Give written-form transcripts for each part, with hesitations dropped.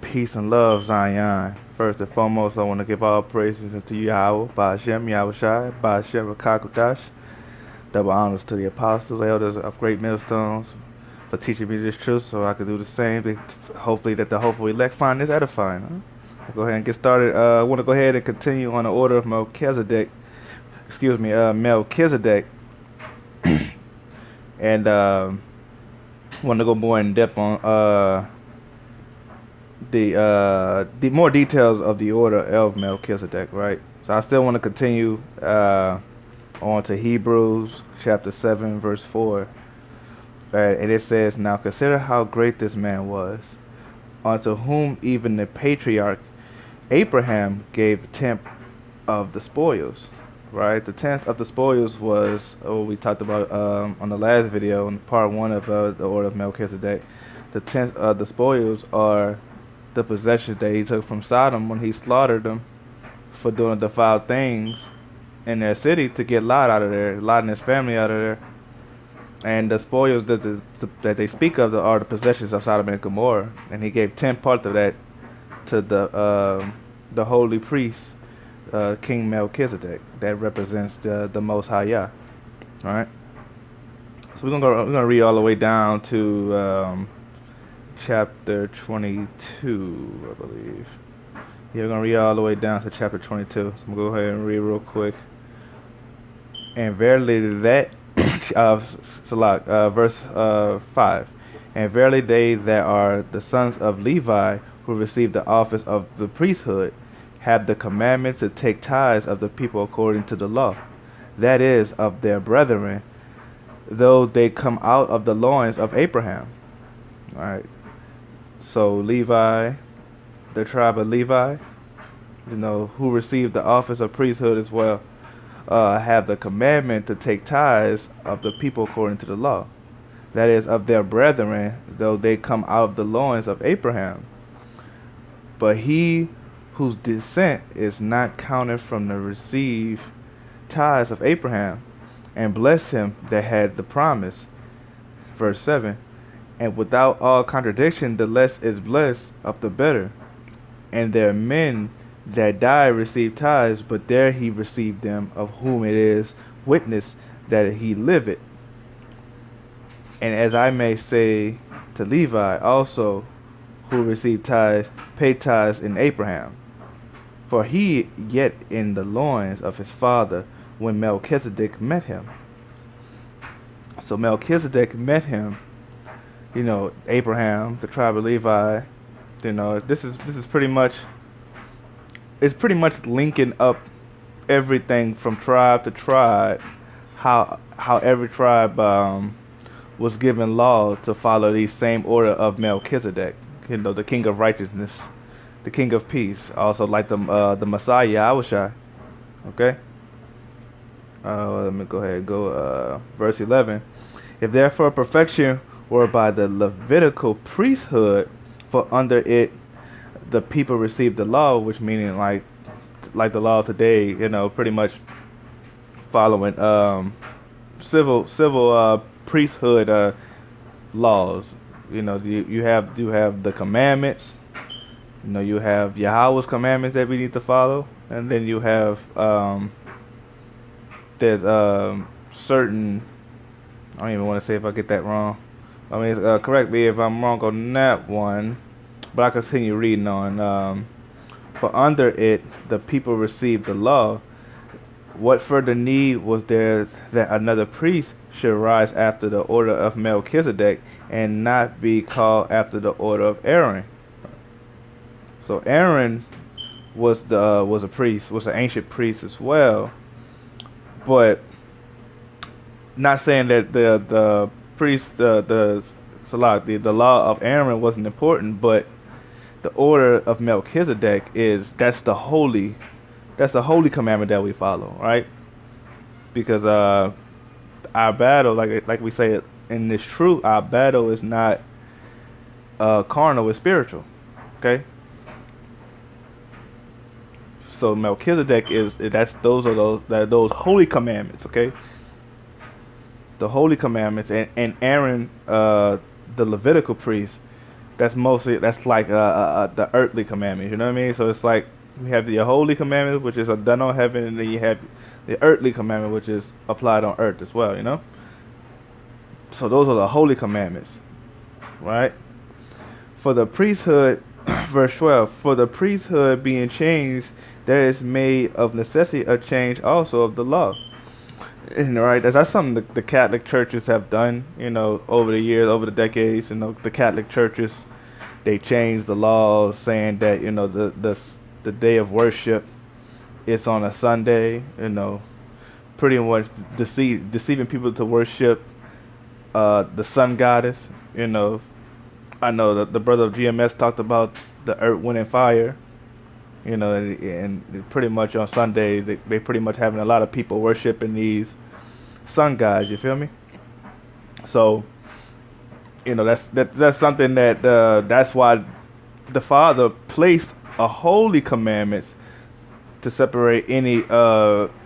Peace and love, Zion. First and foremost, I want to give all praises unto Yahawah, bahasham, yahawashi, bahasham, Rakakodash. Double honors to the apostles, elders of great millstones for teaching me this truth so I could do the same. Hopefully that the hopeful elect find this edifying. I'll go ahead and get started. I want to go ahead and continue on the order of Melchizedek. Melchizedek. And want to go more in depth on the more details of the order of Melchizedek, right? So I still want to continue on to Hebrews chapter 7 verse 4, right? And it says, "Now consider how great this man was, unto whom even the patriarch Abraham gave the tenth of the spoils." Right, the tenth of the spoils was what we talked about on the last video, in part one of the order of Melchizedek. The tenth of the spoils are the possessions that he took from Sodom when he slaughtered them for doing defiled things in their city to get Lot out of there, Lot and his family out of there. And the spoils that they speak of are the possessions of Sodom and Gomorrah. And he gave 10 parts of that to the holy priest, King Melchizedek, that represents the Most High Yah. All right. So we're gonna read all the way down to chapter 22, I believe. Yeah, we're going to read all the way down to chapter 22. So I'm going to go ahead and read real quick. And verily that, verse 5. And verily they that are the sons of Levi, who receive the office of the priesthood, have the commandment to take tithes of the people according to the law, that is, of their brethren, though they come out of the loins of Abraham. All right. So Levi, the tribe of Levi, who received the office of priesthood as well, have the commandment to take tithes of the people according to the law, that is, of their brethren, though they come out of the loins of Abraham. But he whose descent is not counted from the received tithes of Abraham, and bless him that had the promise. Verse 7. And without all contradiction, the less is blessed of the better. And their men that die receive tithes, but there he received them, of whom it is witness that he liveth. And as I may say to Levi also, who received tithes, pay tithes in Abraham. For he yet in the loins of his father when Melchizedek met him. So Melchizedek met him, Abraham, the tribe of Levi. This is pretty much linking up everything from tribe to tribe, how every tribe was given law to follow the same order of Melchizedek, the king of righteousness, the king of peace, also like the Messiah, yahawashi. Okay. Let me go ahead and go verse 11. If therefore perfection were by the Levitical priesthood, for under it the people received the law, which meaning like the law today, pretty much following civil priesthood laws. You have the commandments. You have Yahawah's commandments that we need to follow, and then you have there's certain. I don't even want to say if I get that wrong. I mean, correct me if I'm wrong on that one, but I continue reading on. For under it the people received the law. What further need was there that another priest should rise after the order of Melchizedek, and not be called after the order of Aaron? So Aaron was a priest, was an ancient priest as well, but not saying that the priest the law of Aaron wasn't important, but the order of Melchizedek that's the holy commandment that we follow, right? Because our battle, like we say in this truth, our battle is not carnal, it's spiritual. Okay. So Melchizedek those holy commandments. Okay. The holy commandments, and Aaron, the Levitical priest, that's like the earthly commandments. You know what I mean? So it's like we have the holy commandments, which is done on heaven, and then you have the earthly commandment, which is applied on earth as well. You know. So those are the holy commandments, right? For the priesthood, verse 12. For the priesthood being changed, there is made of necessity a change also of the law. And right, that's something the Catholic churches have done, over the years, over the decades. The Catholic churches, they changed the laws saying that, the day of worship is on a Sunday, pretty much deceiving people to worship the sun goddess. I know that the brother of GMS talked about the earth, wind, and fire. And pretty much on Sundays, they pretty much having a lot of people worshiping these sun gods. You feel me? So, that's something that's why the Father placed a holy commandments to separate any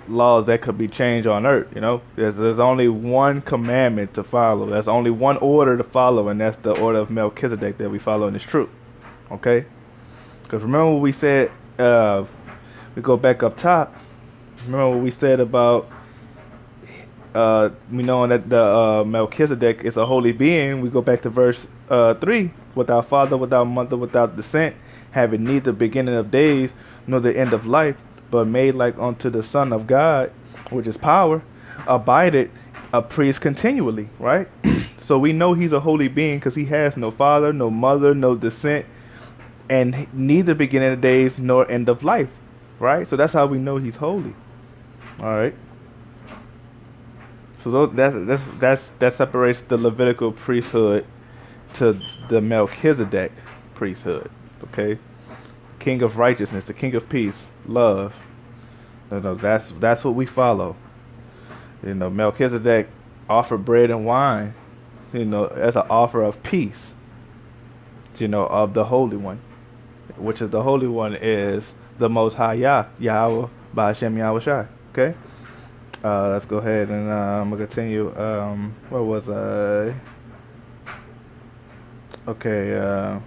laws that could be changed on earth. There's only one commandment to follow. There's only one order to follow, and that's the order of Melchizedek that we follow in this truth. Okay? Because remember what we said. We go back up top. Remember what we said about we knowing that the Melchizedek is a holy being. We go back to verse 3. Without father, without mother, without descent, having neither beginning of days nor the end of life, but made like unto the Son of God, which is power, abided a priest continually, right? So we know he's a holy being because he has no father, no mother, no descent, and neither beginning of days nor end of life, right? So that's how we know he's holy. All right. So that separates the Levitical priesthood to the Melchizedek priesthood. Okay, King of righteousness, the King of peace, love. That's what we follow. Melchizedek offered bread and wine, as an offer of peace. Of the Holy One, which is the Holy One is the Most High Yahawah, bahasham yahawashi. Okay. Let's go ahead and I'm gonna continue. Where was I? Okay.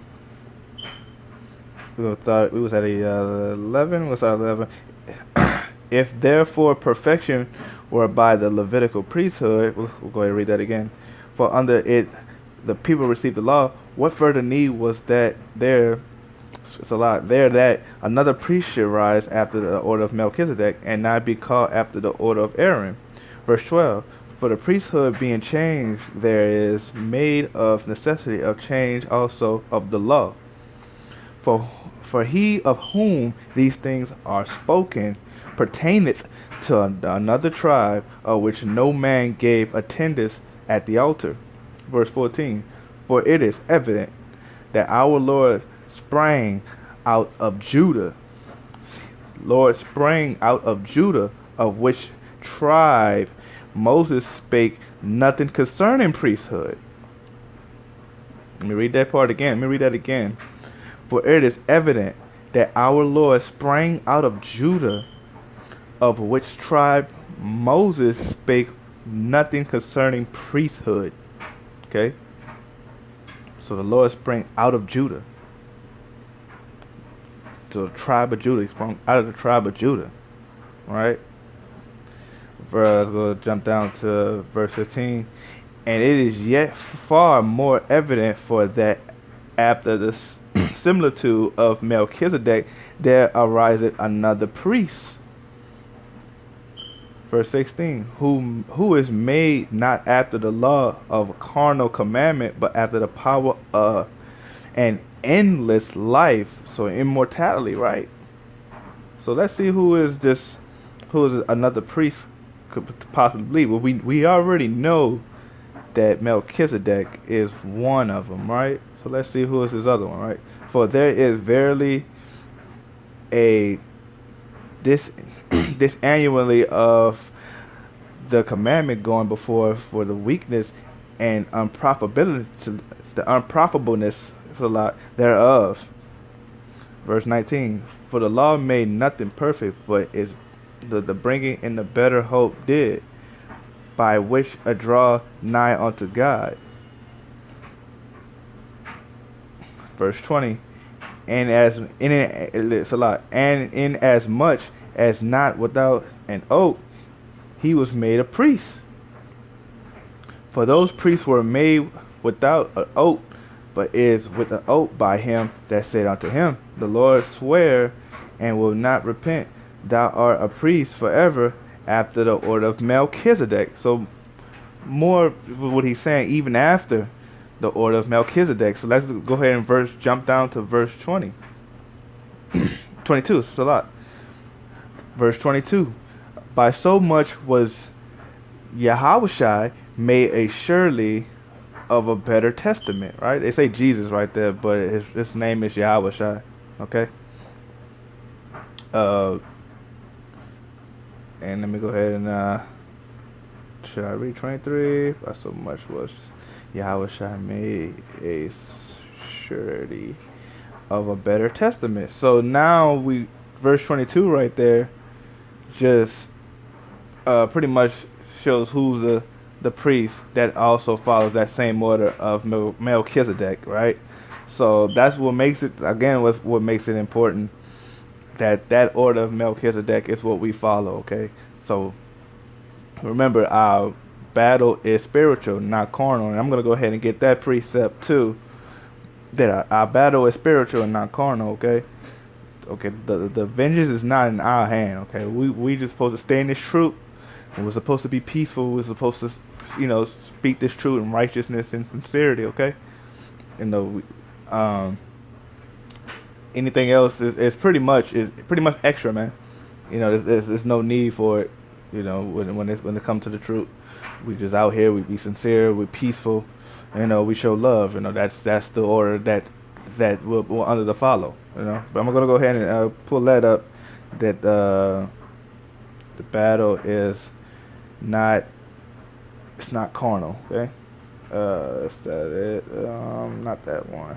We was at 11. We was at 11. If therefore perfection were by the Levitical priesthood, we'll go ahead and read that again. For under it the people received the law. What further need was that it's a lot there that another priest should rise after the order of Melchizedek and not be called after the order of Aaron. Verse 12. For the priesthood being changed, there is made of necessity of change also of the law. For he of whom these things are spoken pertaineth to another tribe, of which no man gave attendance at the altar. Verse 14. For it is evident that our Lord sprang out of Judah. Lord sprang out of Judah, of which tribe Moses spake nothing concerning priesthood. Let me read that part again. Let me read that again. For it is evident that our Lord sprang out of Judah, of which tribe Moses spake nothing concerning priesthood. Okay? So the Lord sprang out of Judah. To the tribe of Judah. He sprung out of the tribe of Judah. Right? Let's go jump down to verse 15. And it is yet far more evident for that after the similitude of Melchizedek there ariseth another priest. Verse 16. Who is made not after the law of carnal commandment, but after the power of an endless life. So immortality, right? So let's see who is another priest could possibly be. Well, we already know that Melchizedek is one of them, right? So let's see who is this other one, right? For there is verily this annually of the commandment going before for the weakness and unprofitableness thereof. Verse 19. For the law made nothing perfect, but is the bringing in the better hope did, by which a draw nigh unto God. verse 20. And as in it, it's a lot. And in as much as not without an oath, he was made a priest. For those priests were made without an oath, but is with an oath by him that said unto him, the Lord swear and will not repent. Thou art a priest forever after the order of Melchizedek. So more what he's saying, even after the order of Melchizedek. So let's go ahead and jump down to verse 20. 22, it's a lot. Verse 22. By so much was Yahawashi made a surely of a better testament, right? They say Jesus right there, but his name is Yahawashi. Okay. And let me go ahead and should I read 23? By so much was Yahawashi made a surety of a better testament. So now verse 22 right there just pretty much shows who's the priest that also follows that same order of Melchizedek, right? So that's what makes it, again, what makes it important, that order of Melchizedek is what we follow, okay? So remember, our battle is spiritual, not carnal. And I'm going to go ahead and get that precept too, that our battle is spiritual and not carnal, okay? Okay, the vengeance is not in our hand, okay? We just supposed to stay in this truth, and we're supposed to be peaceful. We're supposed to, speak this truth in righteousness and sincerity, okay? Anything else is pretty much extra, man. There's no need for it. When it comes to the truth, we just out here. We be sincere. We're peaceful. We show love. That's the order that we're under the follow. But I'm gonna go ahead and pull that up. That the battle is not. It's not carnal. Okay. Is that it? Not that one.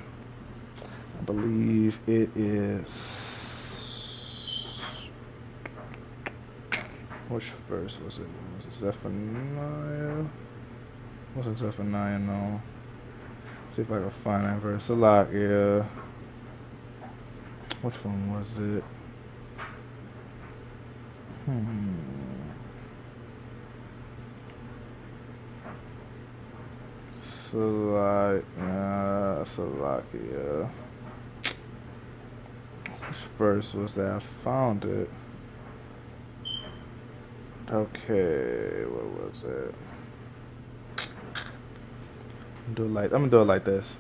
I believe it is. Which verse was it? Was it Zephaniah? Wasn't Zephaniah? No. See if I can find that verse. A lot, yeah. Which one was it? Slovakia. Which verse was that? I found it. Okay, what was it? I'm gonna do it like this.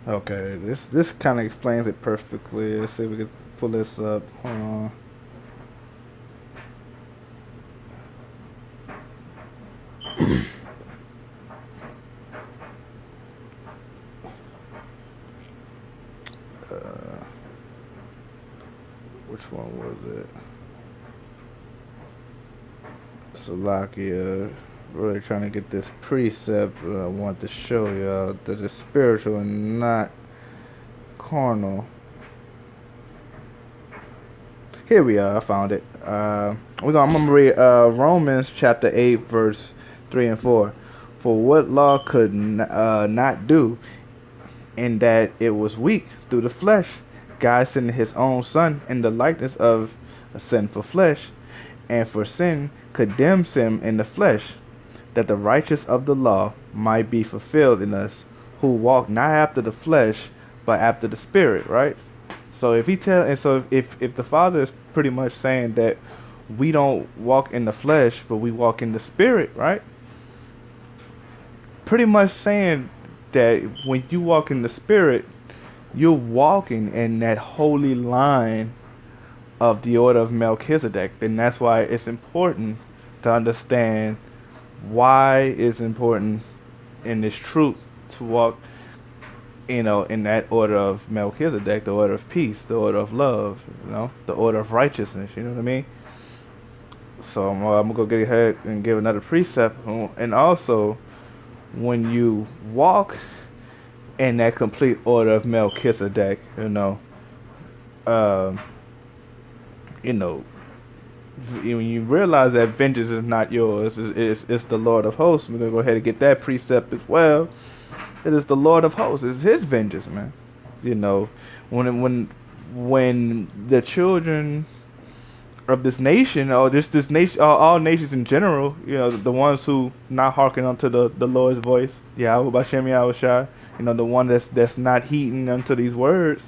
Okay, this kind of explains it perfectly. Let's see if we can pull this up. Hold on. Which one was it? Slovakia. Really trying to get this precept I want to show y'all that it's spiritual and not carnal. Here we are. I found it. I'm gonna read Romans chapter 8 verse 3 and 4. For what law could not do, in that it was weak through the flesh, God sending his own Son in the likeness of a sinful flesh, and for sin condemns him in the flesh, that the righteous of the law might be fulfilled in us, who walk not after the flesh, but after the Spirit, right? So if the Father is pretty much saying that we don't walk in the flesh, but we walk in the Spirit, right? Pretty much saying that when you walk in the Spirit, you're walking in that holy line of the order of Melchizedek. And that's why it's important to understand why it's important in this truth to walk, in that order of Melchizedek, the order of peace, the order of love, the order of righteousness, you know what I mean? So I'm going to go get ahead and give another precept. And also, when you walk in that complete order of Melchizedek, um, you know, when you realize that vengeance is not yours, it's the Lord of hosts. We're gonna go ahead and get that precept as well. It is the Lord of hosts. It's His vengeance, man. You know, when the children of this nation, or just this nation, all nations in general, the ones who not hearken unto the Lord's voice, Yahawah bahasham yahawashi, the one that's not heeding unto these words,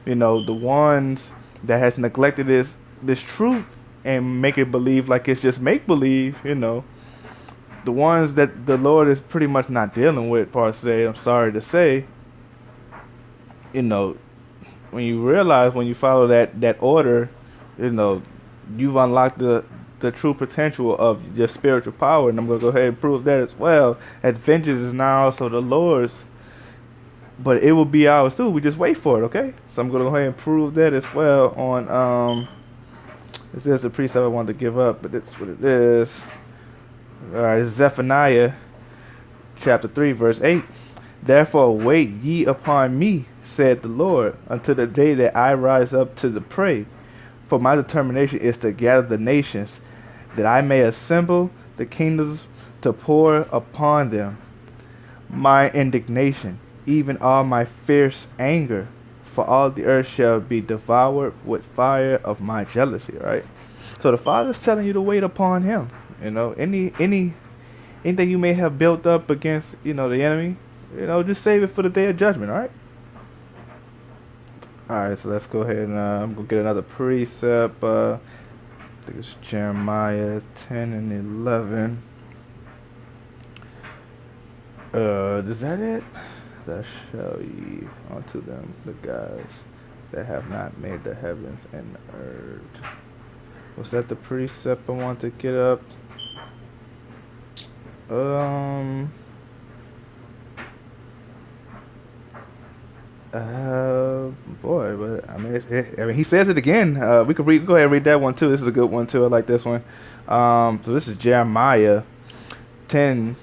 the ones that has neglected this truth and make it believe like it's just make believe, the ones that the Lord is pretty much not dealing with, per se. I'm sorry to say, you know, when you realize, when you follow that order, you've unlocked the true potential of your spiritual power. And I'm gonna go ahead and prove that as well. As vengeance is now also the Lord's, but it will be ours too. We just wait for it, okay? So I'm gonna go ahead and prove that as well on this is the precept I wanted to give up, but that's what it is. Alright, it's Zephaniah chapter 3, verse 8. Therefore wait ye upon me, said the Lord, until the day that I rise up to the prey. For my determination is to gather the nations, that I may assemble the kingdoms to pour upon them my indignation, even all my fierce anger. For all the earth shall be devoured with fire of my jealousy. Right? So the Father's telling you to wait upon Him. Anything you may have built up against, the enemy, just save it for the day of judgment. All right. Alright, so let's go ahead and I'm going to get another precept. I think it's Jeremiah 10 and 11. Is that it? Thus shall ye unto them the gods that have not made the heavens and the earth. Was that the precept I want to get up? Boy, but I mean, he says it again. We could go ahead and read that one too. This is a good one too. I like this one. So this is Jeremiah 10.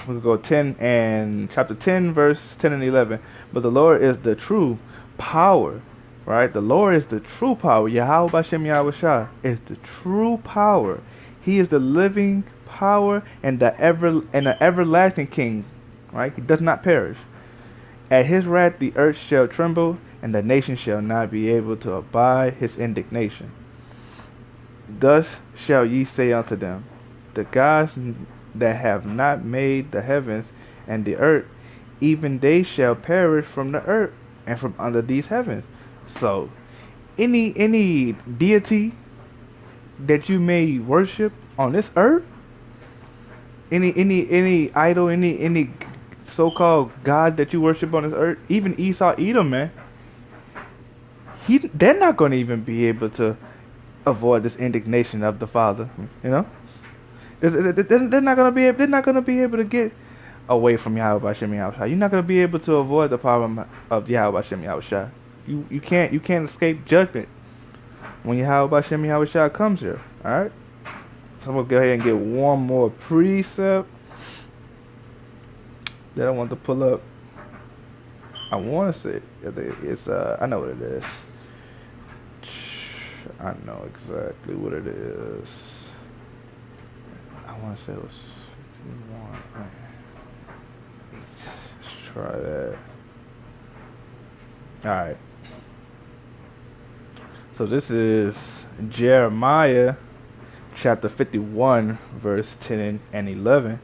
We'll go 10 and chapter 10, verse 10 and 11. But the Lord is the true power, right? The Lord is the true power. Yahawah bahasham yahawashi is the true power. He is the living power and the everlasting King, right? He does not perish. At His wrath the earth shall tremble, and the nation shall not be able to abide His indignation. Thus shall ye say unto them, the gods that have not made the heavens and the earth, even they shall perish from the earth and from under these heavens. So, any deity that you may worship on this earth, any idol, any so-called God that you worship on this earth, even Esau, Edom, man, they're not going to even be able to avoid this indignation of the Father. They're not going to be able. They're not going to be able to get away from Yahawah bahasham yahawashi. You're not going to be able to avoid the power of Yahawah bahasham yahawashi. You can't escape judgment when Yahawah bahasham yahawashi comes here. All right. So I'm gonna go ahead and get one more precept that I want to pull up. I want to say it's I know what it is. I know exactly what it is. I want to say it was 51. Let's try that. Alright. So this is Jeremiah chapter 51, verse 10 and 11.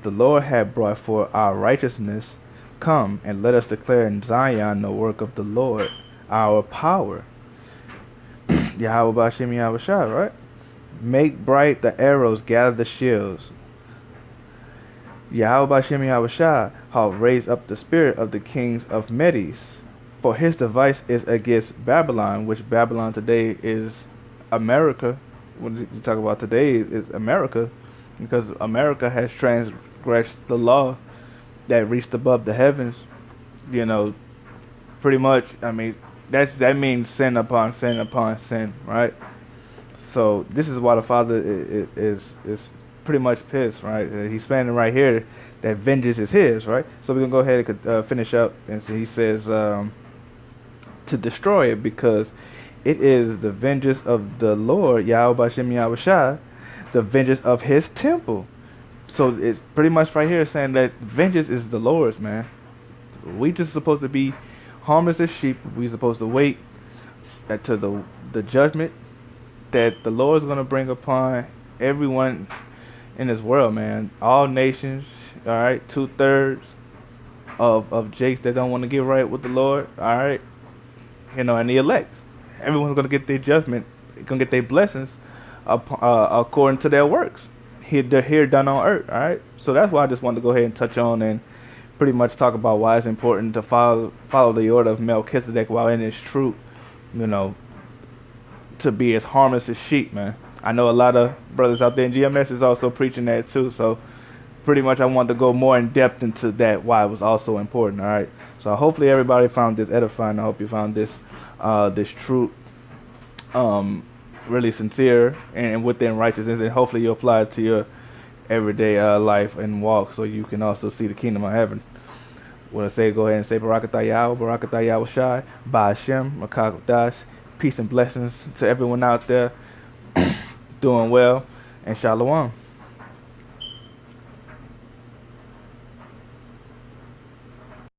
The Lord had brought forth our righteousness. Come and let us declare in Zion the work of the Lord, our power. Yahawah bahasham yahawashi, right? Make bright the arrows, gather the shields. Yahawah bahasham yahawashi hath raised up the spirit of the kings of Medes. For his device is against Babylon, which Babylon today is America. When you talk about today, is America, because America has transgressed the law that reached above the heavens. Pretty much. I mean, that means sin upon sin upon sin, right? So this is why the Father is pretty much pissed, right? He's standing right here that vengeance is His, right? So we're gonna go ahead and finish up, and so He says, to destroy it, because it is the vengeance of the Lord, Yahawah, bahasham, yahawashi, the vengeance of his temple. So it's pretty much right here saying that vengeance is the Lord's, man. We just supposed to be harmless as sheep. We supposed to wait to the judgment that the Lord is going to bring upon everyone in this world, man. All nations, all right. 2/3 of jakes that don't want to get right with the Lord, all right. And the elect. Everyone's going to get their judgment, going to get their blessings according to their works. They're here done on earth, all right. So that's why I just wanted to go ahead and touch on and pretty much talk about why it's important to follow the order of Melchizedek while in his truth, you know, to be as harmless as sheep, man. I know a lot of brothers out there in GMS is also preaching that too. So pretty much I wanted to go more in depth into that, why it was also important. All right. So hopefully everybody found this edifying. I hope you found this truth really sincere and within righteousness, and hopefully you apply it to your everyday life and walk, so you can also see the kingdom of heaven. When I say, go ahead and say Barakatah Yahweh, Barakatah Yahawashi, bahasham, Makakadash. Peace and blessings to everyone out there doing well, and Shalom.